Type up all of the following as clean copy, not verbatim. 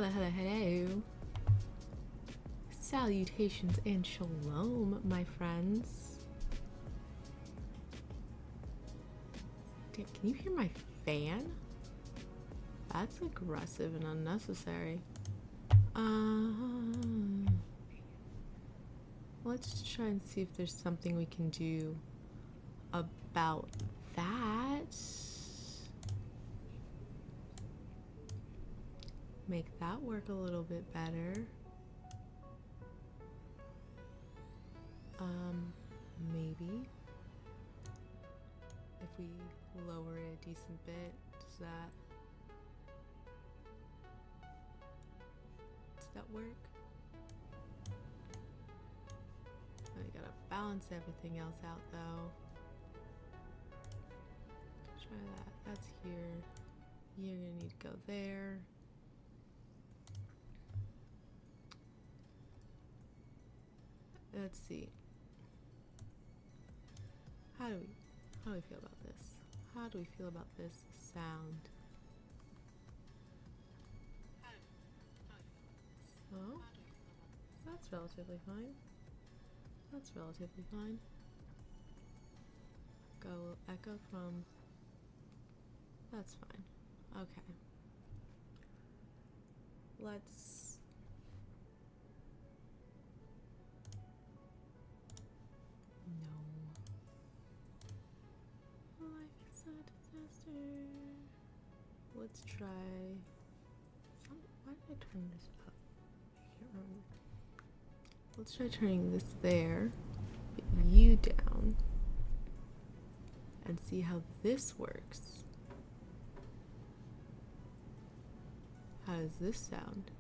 Hello. Salutations and shalom, my friends. Damn, can you hear my fan? That's aggressive and unnecessary. Let's try and see if there's something we can do about that. Make that work a little bit better. Maybe. If we lower it a decent bit, does that work? I gotta balance everything else out though. Try that. That's here. You're gonna need to go there. Let's see. How do we feel about this? How do we feel about this sound? Oh, that's relatively fine. That's relatively fine. Go echo from. That's fine. Okay. Let's. No. Life is a disaster. Let's try. Why did I turn this up? I can't remember. Let's try turning this there, put you down, and see how this works. How does this sound?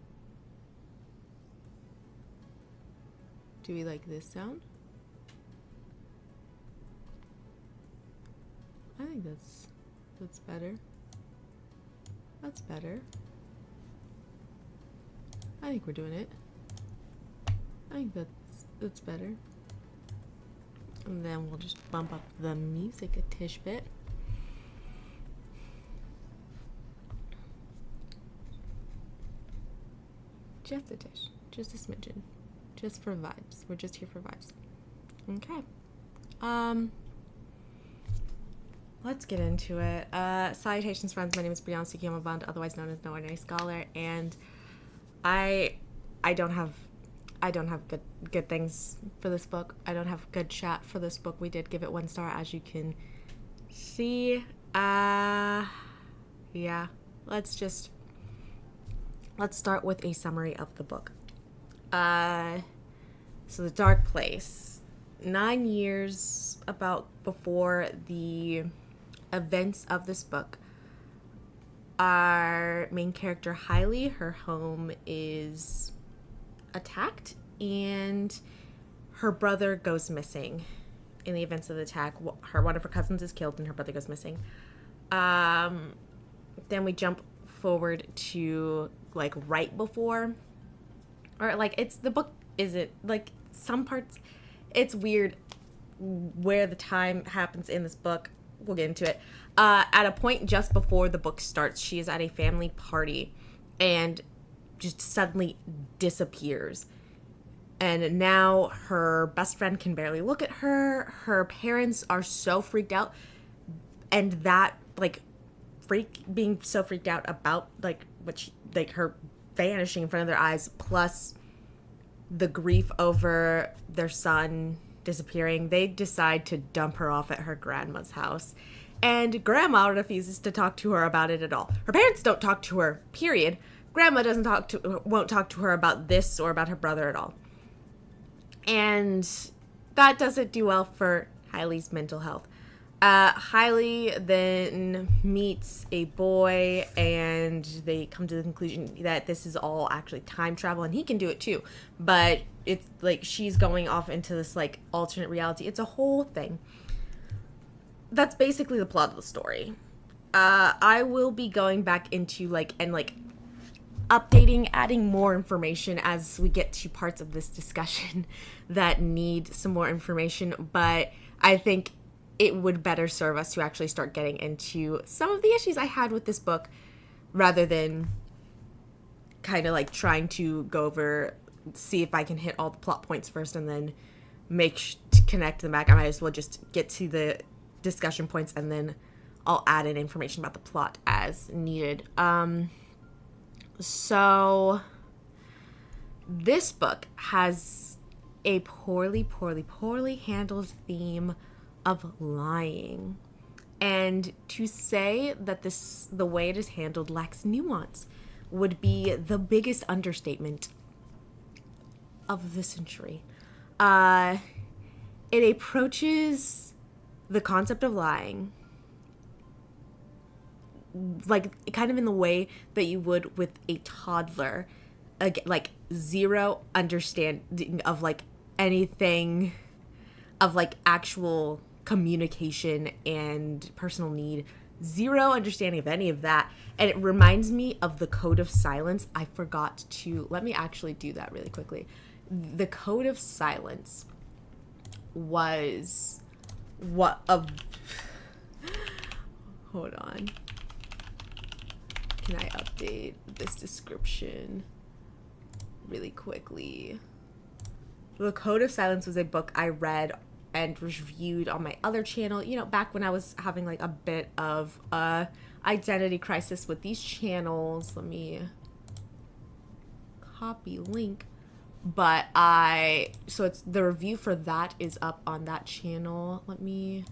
Do we like this sound? I think that's better. That's better. I think we're doing it. I think that's better. And then we'll just bump up the music a tish bit. Just a tish. Just a smidgen. Just for vibes. We're just here for vibes. Okay. Let's get into it. Salutations, friends. My name is Brianna Sukiyama-Bond, otherwise known as No Ordinary Scholar, and I don't have good things for this book. I don't have good chat for this book. We did give it 1 star, as you can see. Yeah. Let's start with a summary of the book. So The Dark Place. 9 years about before the events of this book, our main character, Hailey, her home is attacked and her brother goes missing. In the events of the attack, one of her cousins is killed and her brother goes missing. Then we jump forward to like right before, or like it's the book isn't like some parts. It's weird where the time happens in this book. We'll get into it. At a point just before the book starts, she is at a family party and just suddenly disappears. And now her best friend can barely look at her. Her parents are so freaked out. And that, like, being so freaked out about, like, her vanishing in front of their eyes, plus the grief over their son disappearing, they decide to dump her off at her grandma's house. And grandma refuses to talk to her about it at all. Her parents don't talk to her, period. Grandma won't talk to her about this or about her brother at all. And that doesn't do well for Hailey's mental health. Hailey then meets a boy, and they come to the conclusion that this is all actually time travel, and he can do it too. But it's like she's going off into this like alternate reality. It's a whole thing. That's basically the plot of the story. I will be going back into updating, adding more information as we get to parts of this discussion that need some more information, but I think it would better serve us to actually start getting into some of the issues I had with this book rather than kind of like trying to go over, see if I can hit all the plot points first and then to connect them back. I might as well just get to the discussion points and then I'll add in information about the plot as needed. So this book has a poorly handled theme of lying. And to say that the way it is handled lacks nuance would be the biggest understatement of the century. It approaches the concept of lying like kind of in the way that you would with a toddler, like zero understanding of like anything of like actual communication and personal need, zero understanding of any of that. And it reminds me of the Code of Silence. I forgot to, let me actually do that really quickly. The Code of Silence was what of, hold on. Can I update this description really quickly? The Code of Silence was a book I read and reviewed on my other channel, you know, back when I was having like a bit of identity crisis with these channels. Let me copy link. But so it's the review for that is up on that channel. Let me,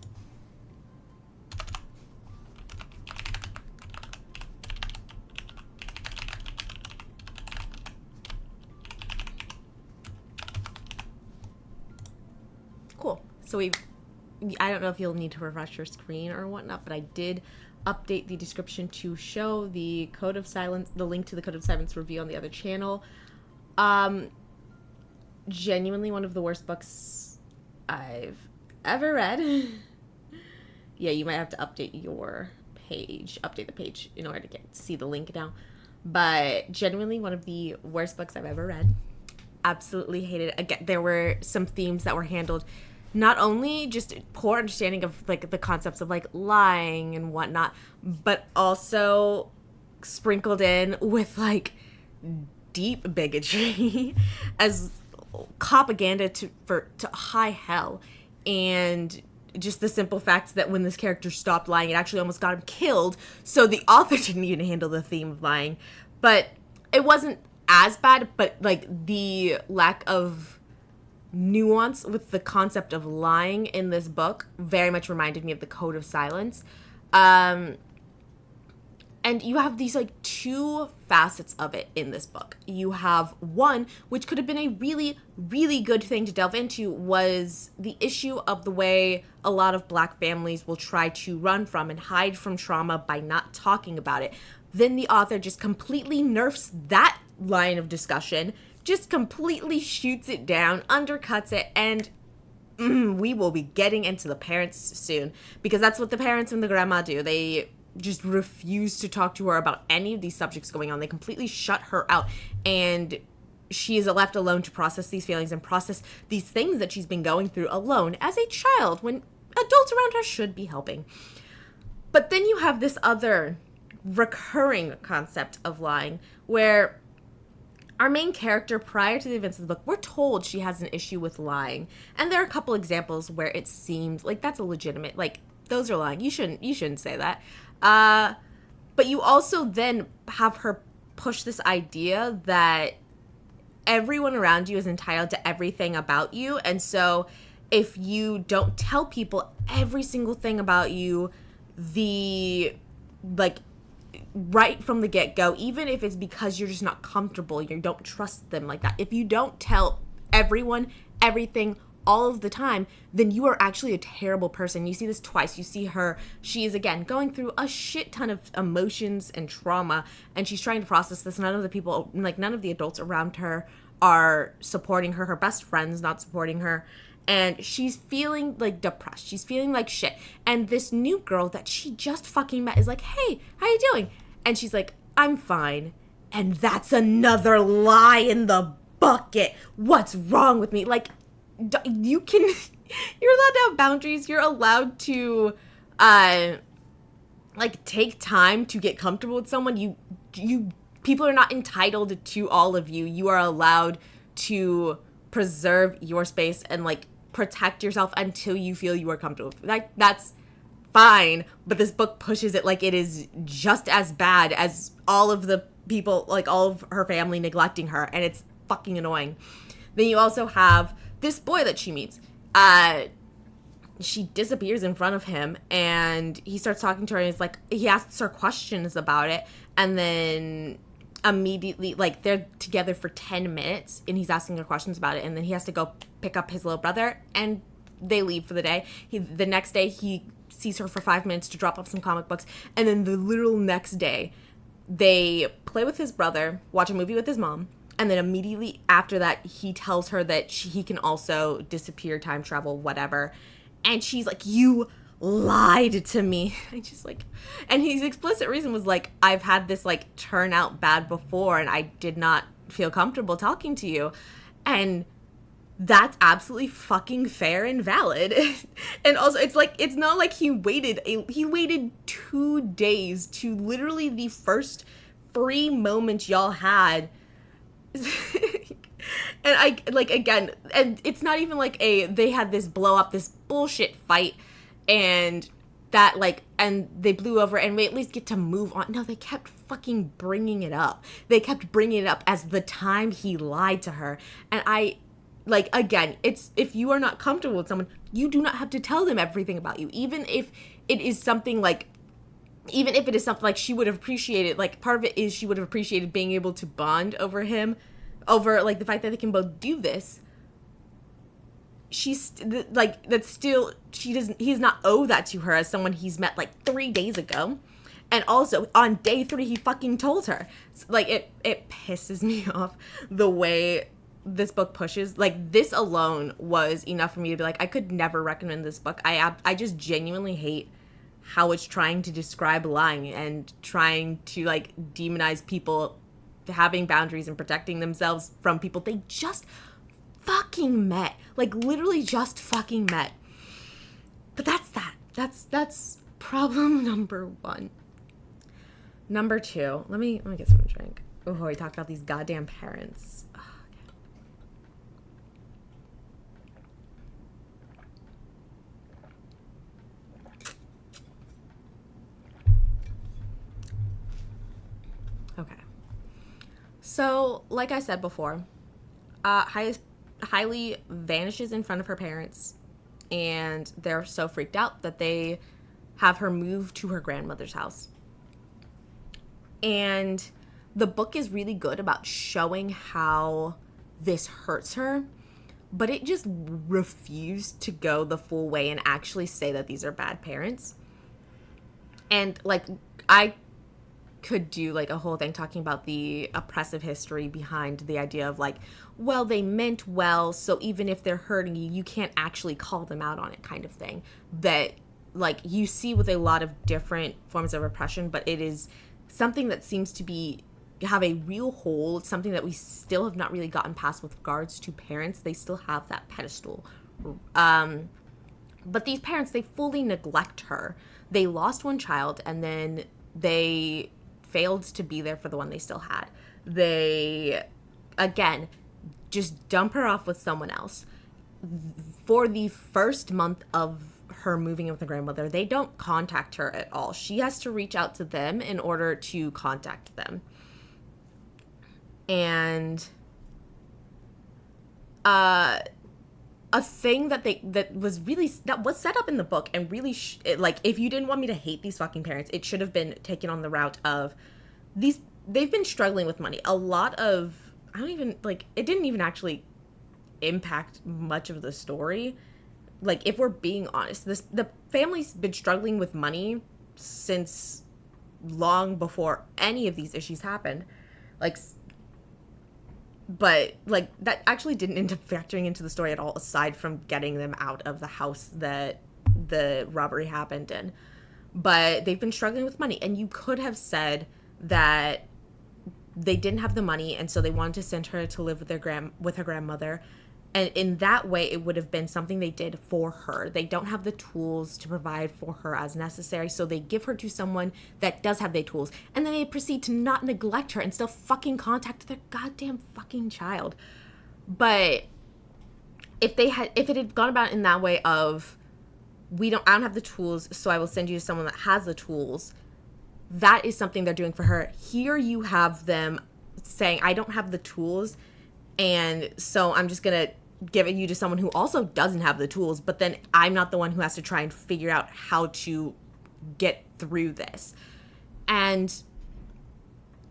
cool. So I don't know if you'll need to refresh your screen or whatnot, but I did update the description to show the Code of Silence, the link to the Code of Silence review on the other channel. Genuinely one of the worst books I've ever read. Yeah, you might have to update your page, update the page in order to see the link now. But genuinely one of the worst books I've ever read. Absolutely hated it. Again, there were some themes that were handled not only just poor understanding of like the concepts of like lying and whatnot, but also sprinkled in with like deep bigotry as propaganda to high hell, and just the simple fact that when this character stopped lying, it actually almost got him killed. So the author didn't even handle the theme of lying, but it wasn't as bad. But like the lack of nuance with the concept of lying in this book very much reminded me of the Code of Silence. And you have these like two facets of it in this book. You have one, which could have been a really, really good thing to delve into, was the issue of the way a lot of Black families will try to run from and hide from trauma by not talking about it. Then the author just completely nerfs that line of discussion, just completely shoots it down, undercuts it, and we will be getting into the parents soon, because that's what the parents and the grandma do. They just refuse to talk to her about any of these subjects going on. They completely shut her out, and she is left alone to process these feelings and process these things that she's been going through alone as a child, when adults around her should be helping. But then you have this other recurring concept of lying, where our main character, prior to the events of the book, we're told she has an issue with lying. And there are a couple examples where it seems like that's a legitimate, like, those are lying. You shouldn't say that. But you also then have her push this idea that everyone around you is entitled to everything about you. And so if you don't tell people every single thing about you, right from the get-go, even if it's because you're just not comfortable, you don't trust them like that, if you don't tell everyone everything all of the time, then you are actually a terrible person. You see this twice. You see her, she is again going through a shit ton of emotions and trauma, and she's trying to process this. None of the adults around her are supporting her. Her best friend's not supporting her, and she's feeling like depressed. She's feeling like shit. And this new girl that she just fucking met is like, "Hey, how you doing?" And she's like, "I'm fine." And that's another lie in the bucket. What's wrong with me? Like, you're allowed to have boundaries. You're allowed to take time to get comfortable with someone. You People are not entitled to all of you. You are allowed to preserve your space and, like, protect yourself until you feel you are comfortable. Like, that's fine, but this book pushes it like it is just as bad as all of the people, like, all of her family neglecting her, and it's fucking annoying. Then you also have this boy that she meets. She disappears in front of him, and he starts talking to her, and he's like, he asks her questions about it, and then immediately, like, they're together for 10 minutes, and he's asking her questions about it, and then he has to go pick up his little brother, and they leave for the day. The next day, he sees her for 5 minutes to drop off some comic books, and then the literal next day, they play with his brother, watch a movie with his mom, and then immediately after that, he tells her that he can also disappear, time travel, whatever. And she's like, you lied to me. I just like, and his explicit reason was like, I've had this like turn out bad before, and I did not feel comfortable talking to you. And that's absolutely fucking fair and valid. And also, it's like, it's not like he waited 2 days to literally the first free moment y'all had. And I, like, again, and it's not even like they had this blow up, this bullshit fight, and that, like, and they blew over, and we at least get to move on. No, they kept fucking bringing it up. They kept bringing it up as the time he lied to her. And I, like, again, it's, if you are not comfortable with someone, you do not have to tell them everything about you. Even if it is something like, even if it is something like she would have appreciated, like, part of it is she would have appreciated being able to bond over him, over, like, the fact that they can both do this. She's, like, that's still, he's not owe that to her as someone he's met, like, 3 days ago. And also, on day 3, he fucking told her. Like, it pisses me off the way this book pushes. Like, this alone was enough for me to be like, I could never recommend this book. I just genuinely hate how it's trying to describe lying and trying to, like, demonize people having boundaries and protecting themselves from people they just fucking met. Like, literally just fucking met. But that's that. That's problem number 1. Number 2. Let me get some drink. Oh, we talked about these goddamn parents. Okay. So, like I said before, Hailey vanishes in front of her parents, and they're so freaked out that they have her move to her grandmother's house. And the book is really good about showing how this hurts her, but it just refused to go the full way and actually say that these are bad parents. And, like, I could do, like, a whole thing talking about the oppressive history behind the idea of, like, well, they meant well, so even if they're hurting you, you can't actually call them out on it, kind of thing. That, like, you see with a lot of different forms of oppression, but it is something that seems to have a real hold, something that we still have not really gotten past with regards to parents. They still have that pedestal. But these parents, they fully neglect her. They lost one child, and then they failed to be there for the one they still had. They, again, just dump her off with someone else. For the first month of her moving in with the grandmother, they don't contact her at all. She has to reach out to them in order to contact them. And a thing that was set up in the book, and really like, if you didn't want me to hate these fucking parents, it should have been taken on the route of they've been struggling with money. A lot of, it didn't even actually impact much of the story. Like, if we're being honest, the family's been struggling with money since long before any of these issues happened. Like, but, like, that actually didn't end up factoring into the story at all, aside from getting them out of the house that the robbery happened in. But they've been struggling with money, and you could have said that they didn't have the money, and so they wanted to send her to live with her grandmother, And in that way, it would have been something they did for her. They don't have the tools to provide for her as necessary, so they give her to someone that does have the tools. And then they proceed to not neglect her and still fucking contact their goddamn fucking child. But if it had gone about in that way of, I don't have the tools, so I will send you to someone that has the tools, that is something they're doing for her. Here you have them saying, I don't have the tools, and so I'm just going to give you to someone who also doesn't have the tools, but then I'm not the one who has to try and figure out how to get through this. And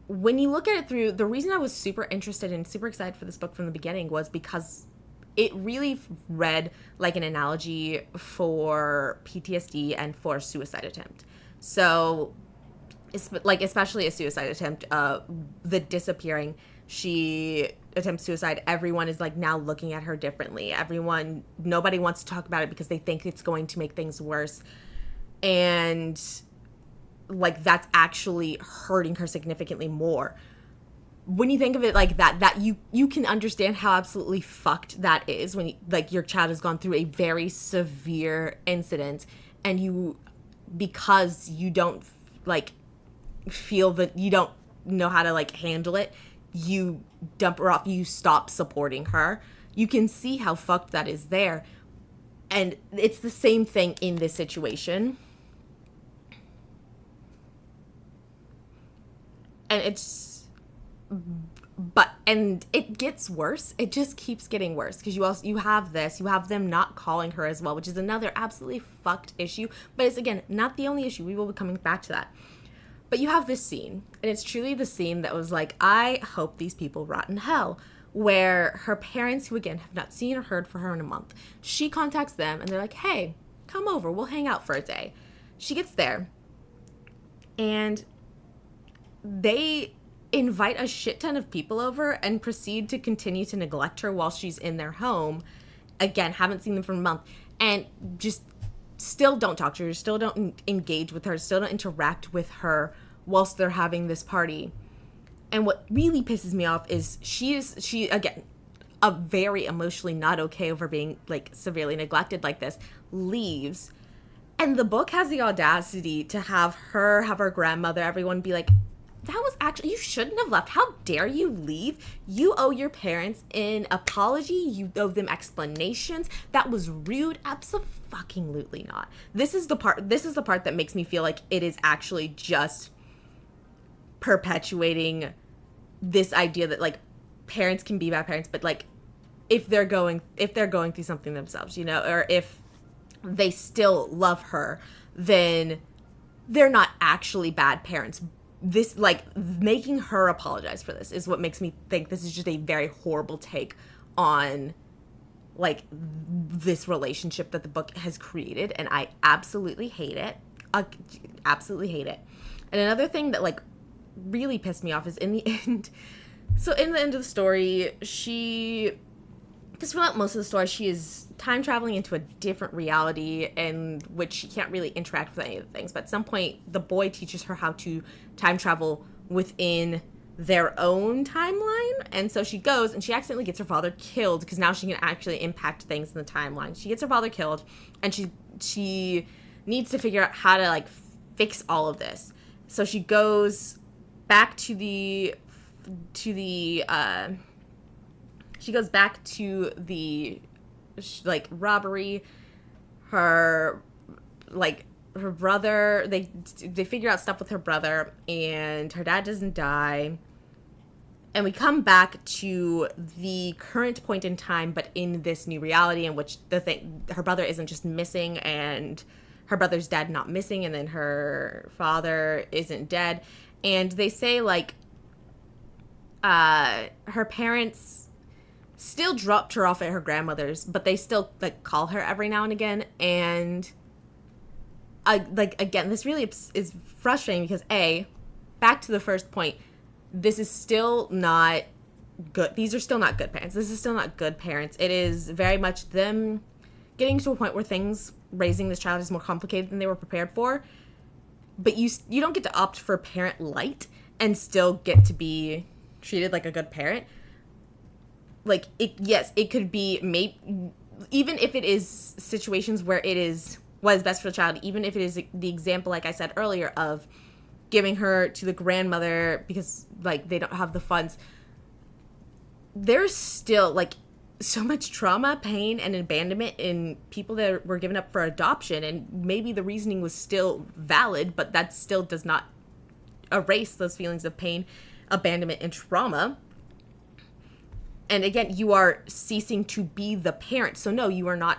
when you look at it through, the reason I was super interested and super excited for this book from the beginning was because it really read like an analogy for PTSD and for suicide attempt. So, like, especially a suicide attempt, the disappearing, she attempts suicide, everyone is like now looking at her differently. Nobody wants to talk about it because they think it's going to make things worse. And like, that's actually hurting her significantly more. When you think of it like that you can understand how absolutely fucked that is when like your child has gone through a very severe incident, and because you don't like feel that you don't know how to like handle it, you dump her off, you stop supporting her. You can see how fucked that is there. And it's the same thing in this situation. And it gets worse. It just keeps getting worse because you have them not calling her as well, which is another absolutely fucked issue. But it's, again, not the only issue. We will be coming back to that. But you have this scene, and it's truly the scene that was like, I hope these people rot in hell, where her parents, who again have not seen or heard from her in a month, she contacts them and they're like, hey, come over, we'll hang out for a day. She gets there, and they invite a shit ton of people over and proceed to continue to neglect her while she's in their home. Again, haven't seen them for a month, and just still don't talk to her, still don't engage with her, still don't interact with her whilst they're having this party. And what really pisses me off is she again, a very emotionally not okay over being like severely neglected like this, leaves. And the book has the audacity to have her grandmother, everyone be like, that was actually, you shouldn't have left. How dare you leave? You owe your parents an apology. You owe them explanations. That was rude. Absolutely not. This is the part that makes me feel like it is actually just perpetuating this idea that like parents can be bad parents, but like if they're going through something themselves, or if they still love her, then they're not actually bad parents. This, like, making her apologize for this is what makes me think this is just a very horrible take on, like, this relationship that the book has created, and I absolutely hate it. Absolutely hate it. And another thing that, like, really pissed me off is in the end. So in the end of the story, because throughout most of the story, she is time traveling into a different reality in which she can't really interact with any of the things. But at some point, the boy teaches her how to time travel within their own timeline. And so she goes and she accidentally gets her father killed because now she can actually impact things in the timeline. She gets her father killed, and she needs to figure out how to like fix all of this. So she goes back to the like robbery. Her brother, they figure out stuff with her brother, and her dad doesn't die. And we come back to the current point in time, but in this new reality in which her brother isn't just missing, and her brother's dead, not missing, and then her father isn't dead. And they say like her parents still dropped her off at her grandmother's, but they still like call her every now and again. And again, this really is frustrating because back to the first point, this is still not good. These are still not good parents. This is still not good parents. It is very much them getting to a point where raising this child is more complicated than they were prepared for. But you don't get to opt for parent light and still get to be treated like a good parent. like, it could be, maybe, even if it is situations where it is what is best for the child, even if it is the example, like I said earlier, of giving her to the grandmother because, like, they don't have the funds, there's still, like, so much trauma, pain, and abandonment in people that were given up for adoption, and maybe the reasoning was still valid, but that still does not erase those feelings of pain, abandonment, and trauma. And again, you are ceasing to be the parent. So no, you are not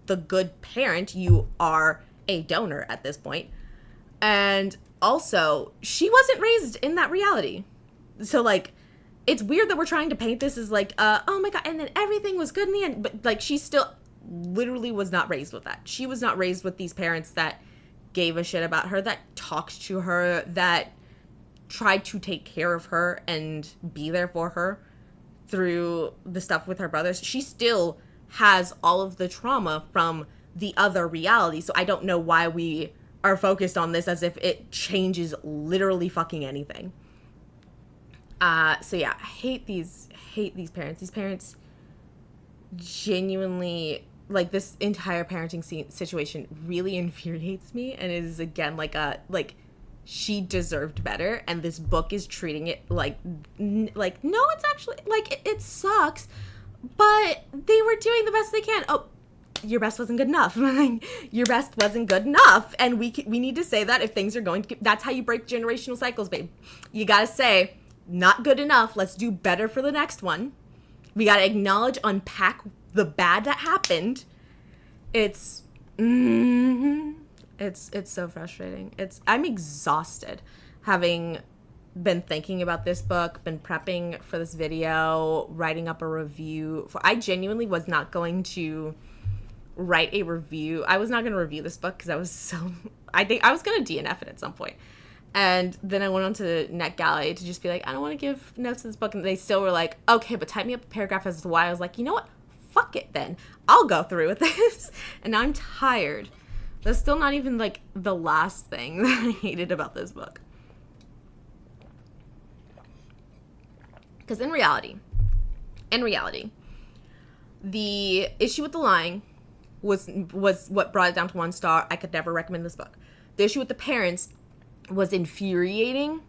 the good parent. You are a donor at this point. And also, she wasn't raised in that reality. So, like, it's weird that we're trying to paint this as, like, oh my God, and then everything was good in the end. But, like, she still literally was not raised with that. She was not raised with these parents that gave a shit about her, that talked to her, that tried to take care of her and be there for her through the stuff with her brothers. She still has all of the trauma from the other reality. So I don't know why we are focused on this as if it changes literally fucking anything. So yeah, I hate these parents. These parents genuinely, like, this entire parenting situation really infuriates me, and it is, again, she deserved better, and this book is treating it like no, it's actually, like, it sucks, but they were doing the best they can. Oh, your best wasn't good enough. Your best wasn't good enough, and we need to say that if things are going to, that's how you break generational cycles, babe. You gotta say, not good enough, let's do better for the next one. We gotta acknowledge, unpack the bad that happened. It's so frustrating. I'm exhausted having been thinking about this book, been prepping for this video, writing up a review. I genuinely was not going to write a review. I was not going to review this book because I think I was going to DNF it at some point. And then I went on to NetGalley to just be like, I don't want to give notes to this book. And they still were like, okay, but type me up a paragraph as to why. I was like, you know what? Fuck it then. I'll go through with this. And now I'm tired. That's still not even, like, the last thing that I hated about this book. Because in reality, the issue with the lying was what brought it down to 1 star. I could never recommend this book. The issue with the parents was infuriating,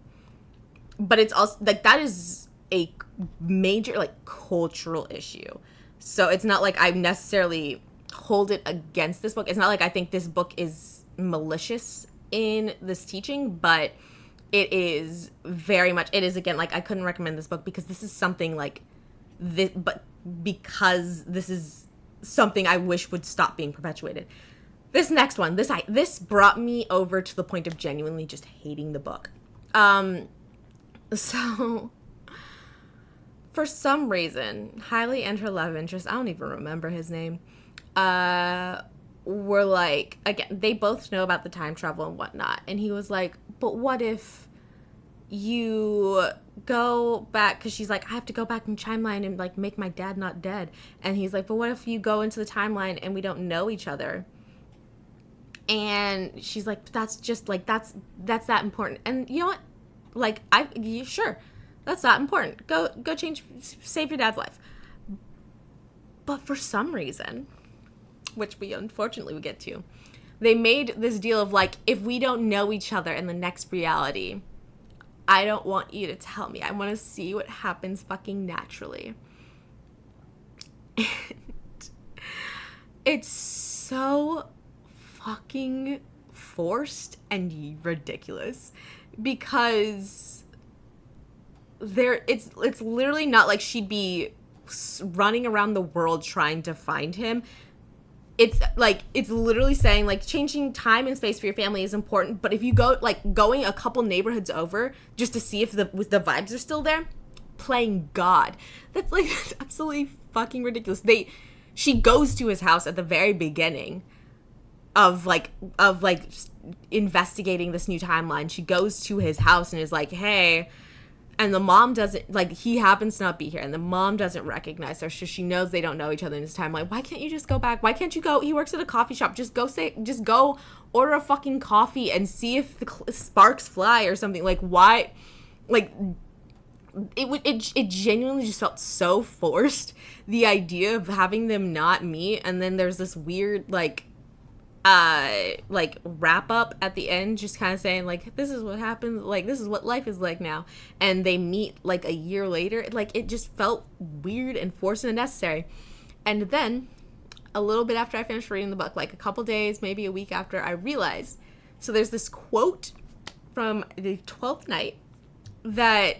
but it's also, like, that is a major, like, cultural issue. So it's not like I necessarily hold it against this book. It's not like I think this book is malicious in this teaching, but it is very much, it is, again, like, I couldn't recommend this book because this is something like this, but because this is something I wish would stop being perpetuated. This next one, this brought me over to the point of genuinely just hating the book. So for some reason, Hailey and her love interest, I don't even remember his name, were like, again, they both know about the time travel and whatnot. And he was like, but what if you go back, because she's like, I have to go back in timeline and, like, make my dad not dead. And he's like, but what if you go into the timeline and we don't know each other? And she's like, that's just, like, that's that important. And you know what? Like, sure, that's not important. Go save your dad's life. But for some reason, which we unfortunately would get to, they made this deal of, like, if we don't know each other in the next reality, I don't want you to tell me. I want to see what happens fucking naturally. And it's so fucking forced and ridiculous because it's literally not like she'd be running around the world trying to find him. It's like, it's literally saying, like, changing time and space for your family is important, but if you go, like, going a couple neighborhoods over just to see if the vibes are still there, playing God. That's, like, that's absolutely fucking ridiculous. She goes to his house at the very beginning of investigating this new timeline. She goes to his house and is like, hey, and the mom doesn't, like, he happens to not be here, and the mom doesn't recognize her, so she knows they don't know each other in this timeline. Why can't you just go back? Why can't you go? He works at a coffee shop. Just go order a fucking coffee and see if the sparks fly or something. Like, why? Like, it genuinely just felt so forced, the idea of having them not meet, and then there's this weird like wrap up at the end, just kind of saying like, this is what happens, like this is what life is like now, and they meet like a year later. Like, it just felt weird and forced and unnecessary. And then a little bit after I finished reading the book, like a couple days, maybe a week after, I realized, so there's this quote from the 12th Night that,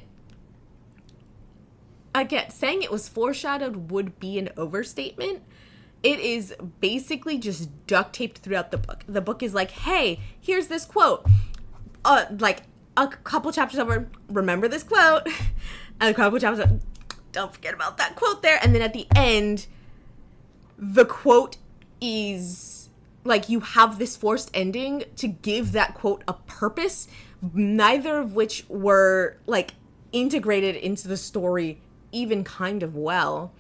again, saying it was foreshadowed would be an overstatement. It is basically just duct taped throughout the book. The book is like, hey, here's this quote. Like a couple chapters over, remember this quote. And a couple chapters over, don't forget about that quote there. And then at the end, the quote is like, you have this forced ending to give that quote a purpose, neither of which were like integrated into the story even kind of well.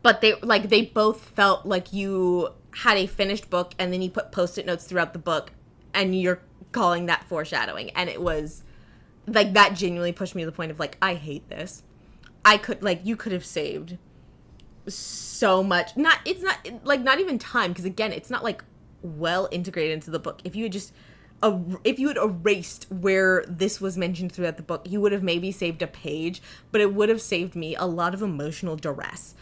But they both felt like you had a finished book and then you put post-it notes throughout the book and you're calling that foreshadowing. And it was like, that genuinely pushed me to the point of like, I hate this. You could have saved so much. It's not even time, because again, it's not like well integrated into the book. If you had erased where this was mentioned throughout the book, you would have maybe saved a page, but it would have saved me a lot of emotional duress.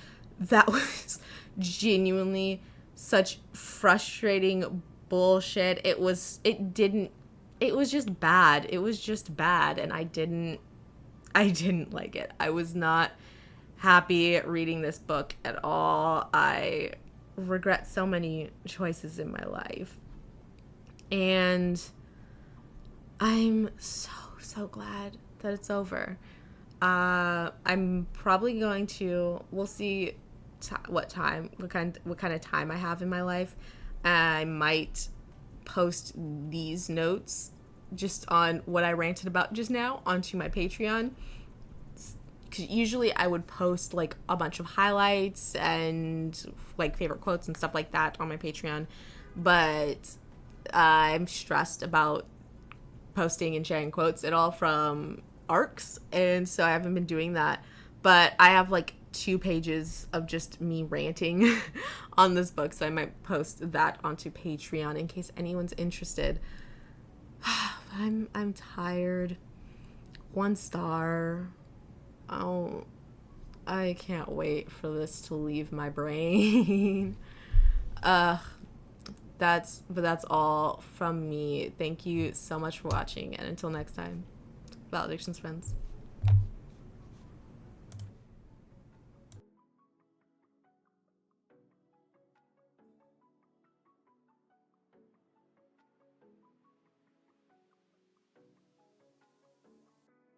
That was genuinely such frustrating bullshit. It was just bad. It was just bad, and I didn't like it. I was not happy reading this book at all. I regret so many choices in my life. And I'm so glad that it's over. I'm probably going to, we'll see what kind of time I have in my life. I might post these notes just on what I ranted about just now onto my Patreon. Because usually I would post like a bunch of highlights and like favorite quotes and stuff like that on my Patreon. But I'm stressed about posting and sharing quotes at all from arcs, and so I haven't been doing that. But I have like 2 pages of just me ranting on this book, so I might post that onto Patreon in case anyone's interested. I'm tired. 1 star. Oh, I can't wait for this to leave my brain. That's all from me. Thank you so much for watching, and until next time, Valedictions, friends.